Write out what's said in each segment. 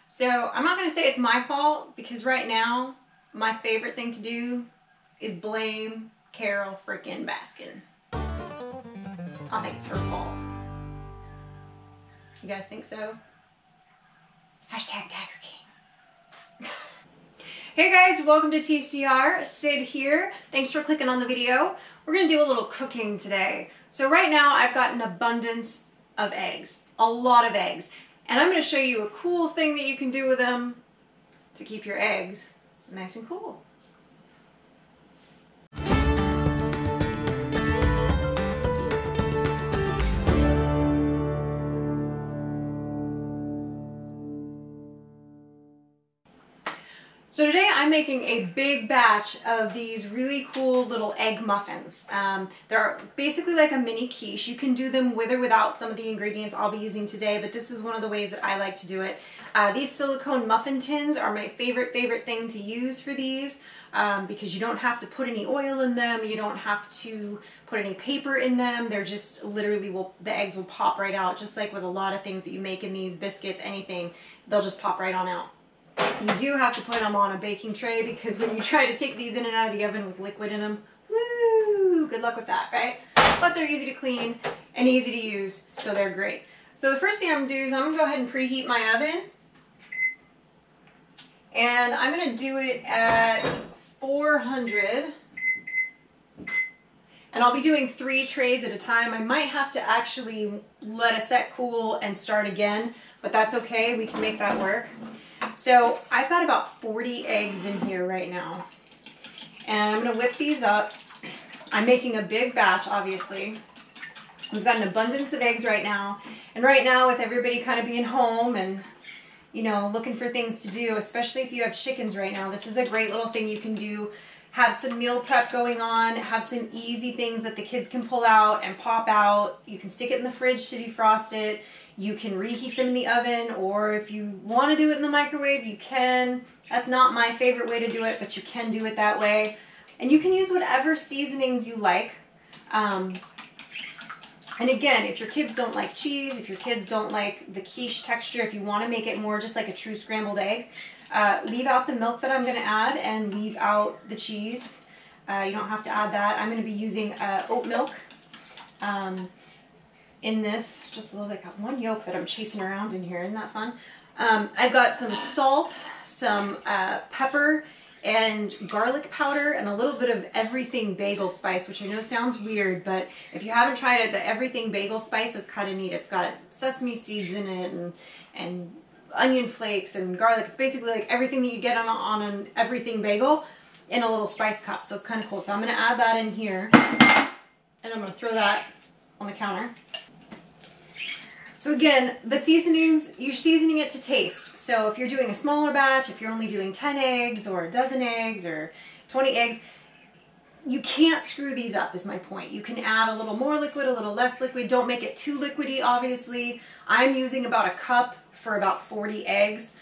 So I'm not going to say it's my fault because right now my favorite thing to do is blame Carol freaking Baskin. I think it's her fault. You guys think so? Hashtag Tiger King. Hey guys, welcome to TCR. Sid here. Thanks for clicking on the video. We're going to do a little cooking today. So right now I've got an abundance of eggs. A lot of eggs. And I'm going to show you a cool thing that you can do with them to keep your eggs nice and cool. So today I'm making a big batch of these really cool little egg muffins. They're basically like a mini quiche. You can do them with or without some of the ingredients I'll be using today, but this is one of the ways that I like to do it. These silicone muffin tins are my favorite thing to use for these because you don't have to put any oil in them. You don't have to put any paper in them. They're just literally, the eggs will pop right out, just like with a lot of things that you make in these biscuits, anything, they'll just pop right on out. You do have to put them on a baking tray because when you try to take these in and out of the oven with liquid in them, woo, good luck with that, right? But they're easy to clean and easy to use, so they're great. So the first thing I'm gonna do is I'm gonna go ahead and preheat my oven. And I'm gonna do it at 400. And I'll be doing 3 trays at a time. I might have to actually let a set cool and start again, but that's okay, we can make that work. So I've got about 40 eggs in here right now. And I'm gonna whip these up. I'm making a big batch, obviously. We've got an abundance of eggs right now. And right now with everybody kind of being home and, you know, looking for things to do, especially if you have chickens right now, this is a great little thing you can do. Have some meal prep going on, have some easy things that the kids can pull out and pop out. You can stick it in the fridge to defrost it. You can reheat them in the oven, or if you want to do it in the microwave, you can. That's not my favorite way to do it, but you can do it that way. And you can use whatever seasonings you like. And again, if your kids don't like cheese, if your kids don't like the quiche texture, if you want to make it more just like a true scrambled egg, leave out the milk that I'm going to add and leave out the cheese. You don't have to add that. I'm going to be using oat milk. In this, just a little bit, got one yolk that I'm chasing around in here. Isn't that fun? I've got some salt, some pepper, and garlic powder, and a little bit of everything bagel spice, which I know sounds weird, but if you haven't tried it, the everything bagel spice is kind of neat. It's got sesame seeds in it and onion flakes and garlic. It's basically like everything that you get on an everything bagel in a little spice cup, so it's kind of cool. So I'm going to add that in here, and I'm going to throw that on the counter. So again, the seasonings, you're seasoning it to taste. So if you're doing a smaller batch, if you're only doing 10 eggs or a dozen eggs or 20 eggs, you can't screw these up is my point. You can add a little more liquid, a little less liquid. Don't make it too liquidy, obviously. I'm using about a cup for about 40 eggs.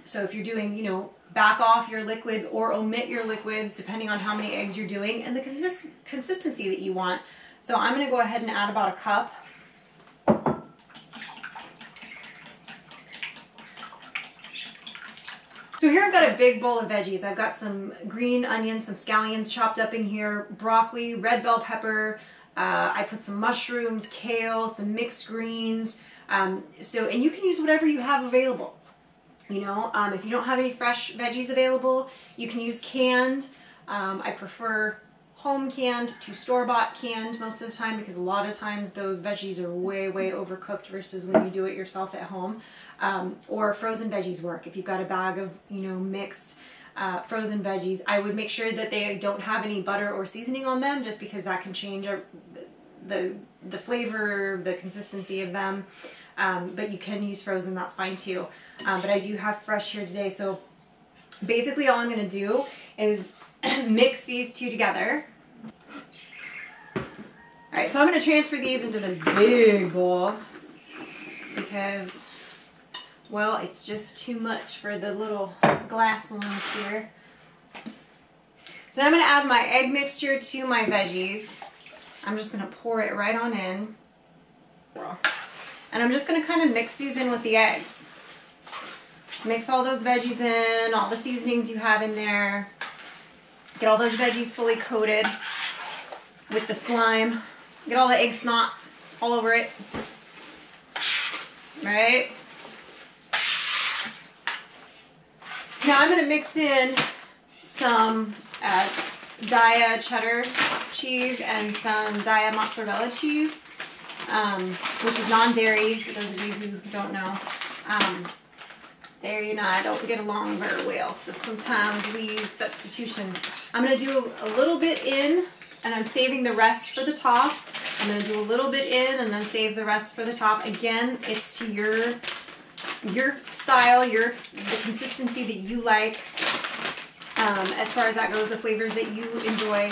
So if you're doing, you know, back off your liquids or omit your liquids depending on how many eggs you're doing and the consistency that you want. So I'm going to go ahead and add about a cup. So here I've got a big bowl of veggies. I've got some green onions, some scallions chopped up in here, broccoli, red bell pepper. I put some mushrooms, kale, some mixed greens. And you can use whatever you have available. You know, if you don't have any fresh veggies available, you can use canned. I prefer home canned to store-bought canned most of the time because a lot of times those veggies are way overcooked versus when you do it yourself at home. Or frozen veggies work. If you've got a bag of, you know, mixed frozen veggies, I would make sure that they don't have any butter or seasoning on them just because that can change the flavor, the consistency of them. But you can use frozen, that's fine too. But I do have fresh here today, so basically all I'm going to do is mix these two together. Alright, so I'm going to transfer these into this big bowl because, well, it's just too much for the little glass ones here. So I'm going to add my egg mixture to my veggies. I'm just going to pour it right on in. And I'm just going to kind of mix these in with the eggs. Mix all those veggies in, all the seasonings you have in there. Get all those veggies fully coated with the slime. Get all the egg snot all over it. Right? Now I'm going to mix in some Dia cheddar cheese and some Dia mozzarella cheese, which is non-dairy, for those of you who don't know. Dairy and I don't get along very well, so sometimes we use substitution. I'm going to do a little bit in, and I'm saving the rest for the top. I'm going to do a little bit in and then save the rest for the top. Again, it's to your style, the consistency that you like. As far as that goes, the flavors that you enjoy.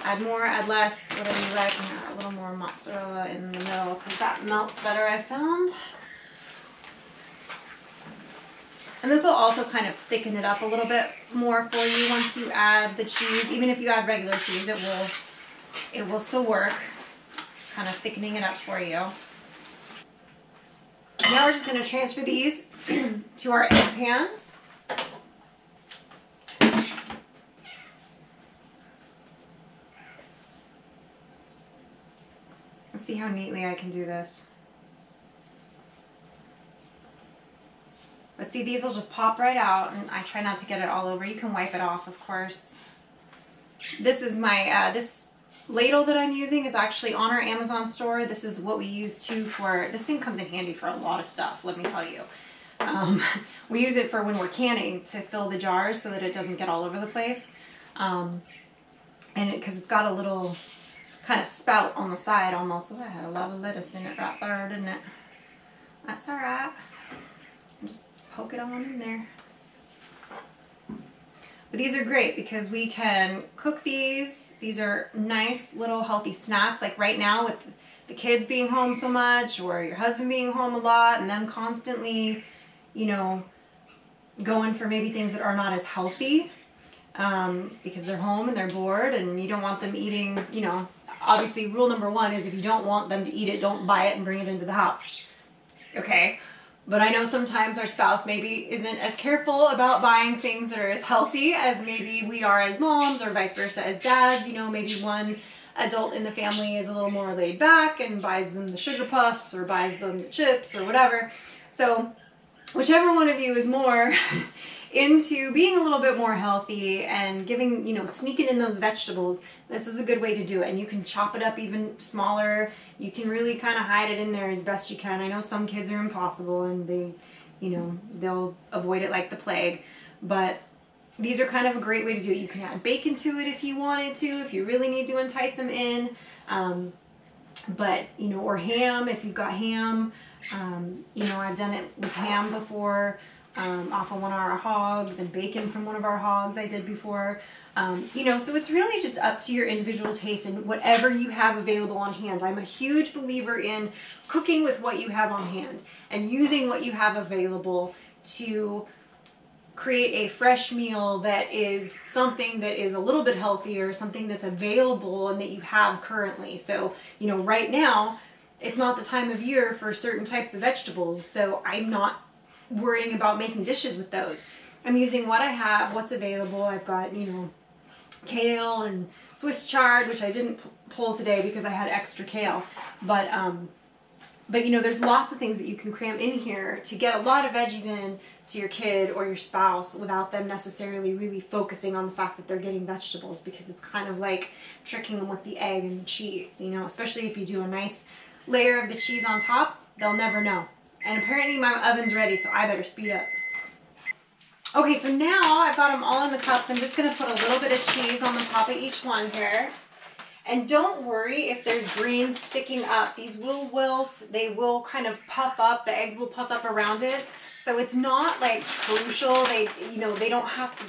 Add more, add less, whatever you like. And a little more mozzarella in the middle because that melts better, I found. And this will also kind of thicken it up a little bit more for you once you add the cheese. Even if you add regular cheese, it will still work. Kind of thickening it up for you. Now we're just going to transfer these to our egg pans. Let's see how neatly I can do this. But see, these will just pop right out, and I try not to get it all over. You can wipe it off, of course. This is my, this ladle that I'm using is actually on our Amazon store. This is what we use too for, this thing comes in handy for a lot of stuff, let me tell you. We use it for when we're canning to fill the jars so that it doesn't get all over the place. And because it's got a little kind of spout on the side almost. Oh, that had a lot of lettuce in it right there, didn't it? That's all right. Just poke it on in there. But these are great because we can cook these. These are nice little healthy snacks. Like right now with the kids being home so much or your husband being home a lot and them constantly, you know, going for maybe things that are not as healthy because they're home and they're bored and you don't want them eating, you know, obviously rule number one is if you don't want them to eat it, don't buy it and bring it into the house. Okay? But I know sometimes our spouse maybe isn't as careful about buying things that are as healthy as maybe we are as moms or vice versa as dads. You know, maybe one adult in the family is a little more laid back and buys them the sugar puffs or buys them the chips or whatever. So whichever one of you is more into being a little bit more healthy and giving, you know, sneaking in those vegetables, this is a good way to do it. And you can chop it up even smaller. You can really kind of hide it in there as best you can. I know some kids are impossible and they, you know, they'll avoid it like the plague. But these are kind of a great way to do it. You can add bacon to it if you wanted to, if you really need to entice them in. But, you know, or ham if you've got ham. You know, I've done it with ham before. Off of one of our hogs and bacon from one of our hogs I did before. You know, so it's really just up to your individual taste and whatever you have available on hand. I'm a huge believer in cooking with what you have on hand and using what you have available to create a fresh meal that is something that is a little bit healthier, something that's available and that you have currently. So, you know, right now, it's not the time of year for certain types of vegetables, so I'm not worrying about making dishes with those. I'm using what I have, what's available. I've got, you know, kale and Swiss chard, which I didn't pull today because I had extra kale. But you know, there's lots of things that you can cram in here to get a lot of veggies in to your kid or your spouse without them necessarily really focusing on the fact that they're getting vegetables, because it's kind of like tricking them with the egg and the cheese, you know, especially if you do a nice layer of the cheese on top, they'll never know. And apparently my oven's ready, so I better speed up. Okay, so now I've got them all in the cups. I'm just going to put a little bit of cheese on the top of each one here. And don't worry if there's grains sticking up. These will wilt. They will kind of puff up. The eggs will puff up around it. So it's not like crucial. They, you know, they don't have to,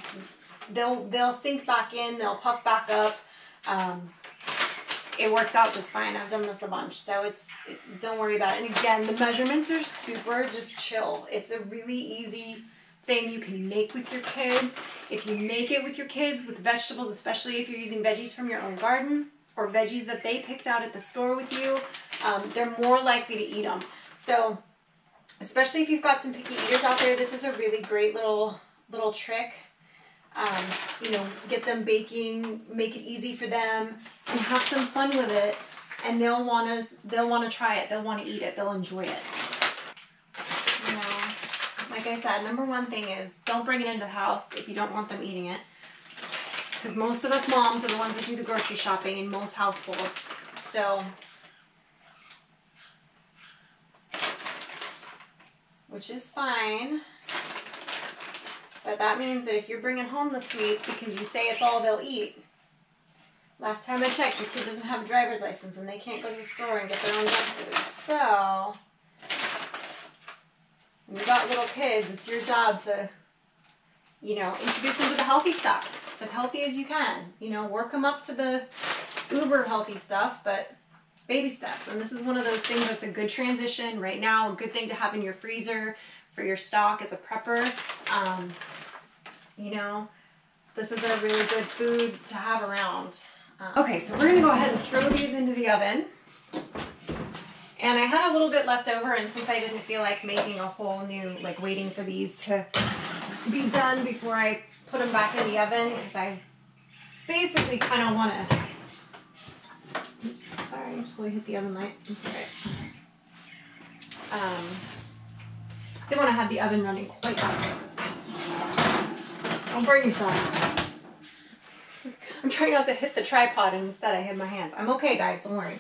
they'll sink back in. They'll puff back up. It works out just fine. I've done this a bunch, so don't worry about it. And again, the measurements are super just chill. It's a really easy thing you can make with your kids. If you make it with your kids with vegetables, especially if you're using veggies from your own garden or veggies that they picked out at the store with you, they're more likely to eat them. So Especially if you've got some picky eaters out there, this is a really great little trick. You know, get them baking, make it easy for them, and have some fun with it. And they'll wanna try it. They'll wanna eat it. They'll enjoy it. You know, like I said, number one thing is don't bring it into the house if you don't want them eating it. Because most of us moms are the ones that do the grocery shopping in most households. So, which is fine. But that means that if you're bringing home the sweets because you say it's all they'll eat, last time I checked, your kid doesn't have a driver's license and they can't go to the store and get their own junk food. So, when you've got little kids, it's your job to, you know, introduce them to the healthy stuff. As healthy as you can. You know, work them up to the uber healthy stuff, but baby steps. And this is one of those things that's a good transition right now, a good thing to have in your freezer for your stock as a prepper. You know, this is a really good food to have around. Okay, so we're gonna go ahead and throw these into the oven. And I had a little bit left over, and since I didn't feel like making a whole new, like waiting for these to be done before I put them back in the oven, because I basically kind of want to, oops, sorry, I just really hit the oven light. It's alright. Didn't want to have the oven running quite hot. Don't burn yourself. I'm trying not to hit the tripod, and instead I hit my hands. I'm okay, guys, don't worry.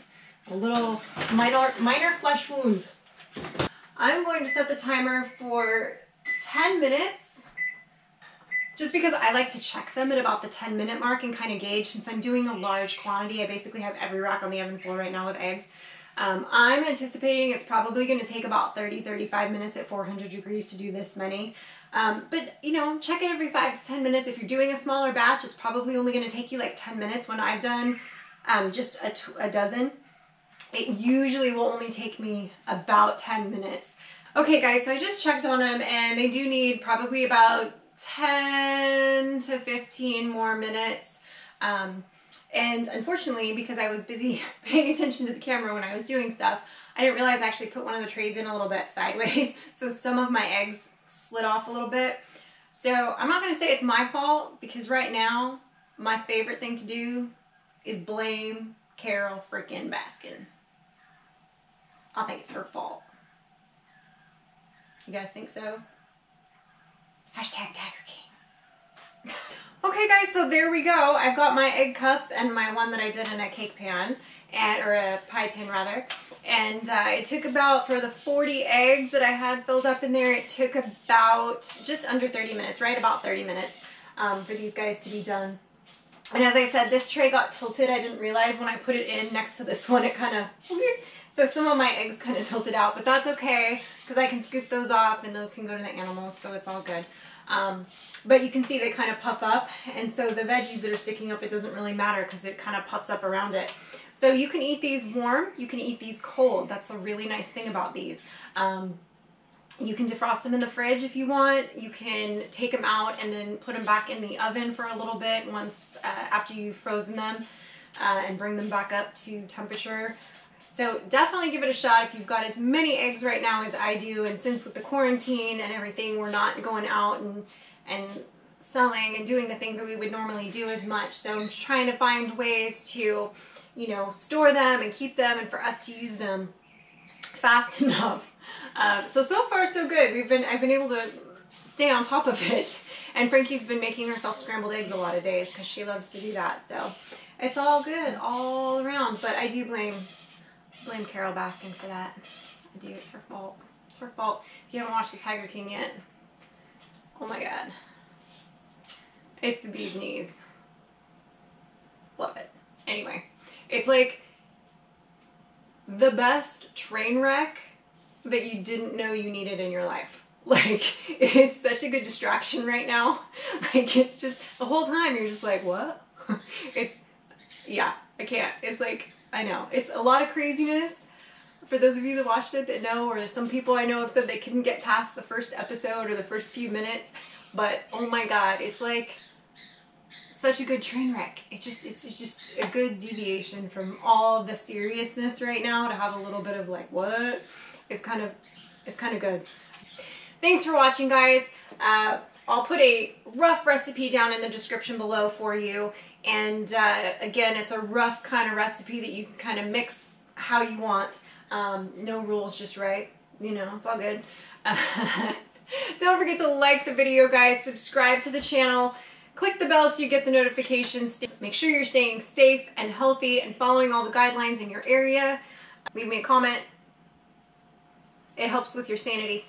A little minor flesh wound. I'm going to set the timer for 10 minutes. Just because I like to check them at about the 10-minute mark and kind of gauge. Since I'm doing a large quantity, I basically have every rack on the oven floor right now with eggs. I'm anticipating it's probably going to take about 30-35 minutes at 400 degrees to do this many. But, you know, check it every 5 to 10 minutes. If you're doing a smaller batch, it's probably only going to take you like 10 minutes. When I've done just a dozen, it usually will only take me about 10 minutes. Okay, guys, so I just checked on them, and they do need probably about 10 to 15 more minutes. And unfortunately, because I was busy paying attention to the camera when I was doing stuff, I didn't realize I actually put one of the trays in a little bit sideways. So some of my eggs slid off a little bit. So I'm not going to say it's my fault, because right now, my favorite thing to do is blame Carol freaking Baskin. I think it's her fault. You guys think so? Hashtag Tiger King. Okay, guys, so there we go. I've got my egg cups and my one that I did in a cake pan, or a pie tin rather. And it took about, for the 40 eggs that I had filled up in there, it took about just under 30 minutes, right? About 30 minutes for these guys to be done. And as I said, this tray got tilted. I didn't realize when I put it in next to this one, it kind of, so some of my eggs kind of tilted out, but that's okay, because I can scoop those off and those can go to the animals, so it's all good. But you can see they kind of puff up, and so the veggies that are sticking up, it doesn't really matter because it kind of puffs up around it. So you can eat these warm, you can eat these cold. That's a really nice thing about these. You can defrost them in the fridge if you want. You can take them out and then put them back in the oven for a little bit once after you've frozen them, and bring them back up to temperature. So definitely give it a shot if you've got as many eggs right now as I do. And since with the quarantine and everything, we're not going out and selling and doing the things that we would normally do as much. So I'm just trying to find ways to, you know, store them and keep them, and for us to use them fast enough. So far so good. I've been able to stay on top of it. And Frankie's been making herself scrambled eggs a lot of days because she loves to do that. So it's all good all around. But I do blame Carol Baskin for that. I do. It's her fault. It's her fault. If you haven't watched The Tiger King yet, oh my god. It's the bee's knees. Love it. Anyway, it's like the best train wreck that you didn't know you needed in your life. Like, it is such a good distraction right now. Like, it's just, the whole time you're just like, what? It's, yeah, I can't. It's like, I know. It's a lot of craziness. For those of you that watched it that know, or some people I know have said they couldn't get past the first episode or the first few minutes, but oh my god, it's like such a good train wreck. It's just a good deviation from all the seriousness right now to have a little bit of like, what? It's kind of It's kind of good. Thanks for watching, guys. I'll put a rough recipe down in the description below for you. And again, it's a rough kind of recipe that you can kind of mix how you want. No rules, just right. You know, it's all good. Don't forget to like the video, guys. Subscribe to the channel. Click the bell so you get the notifications. Make sure you're staying safe and healthy and following all the guidelines in your area. Leave me a comment. It helps with your sanity.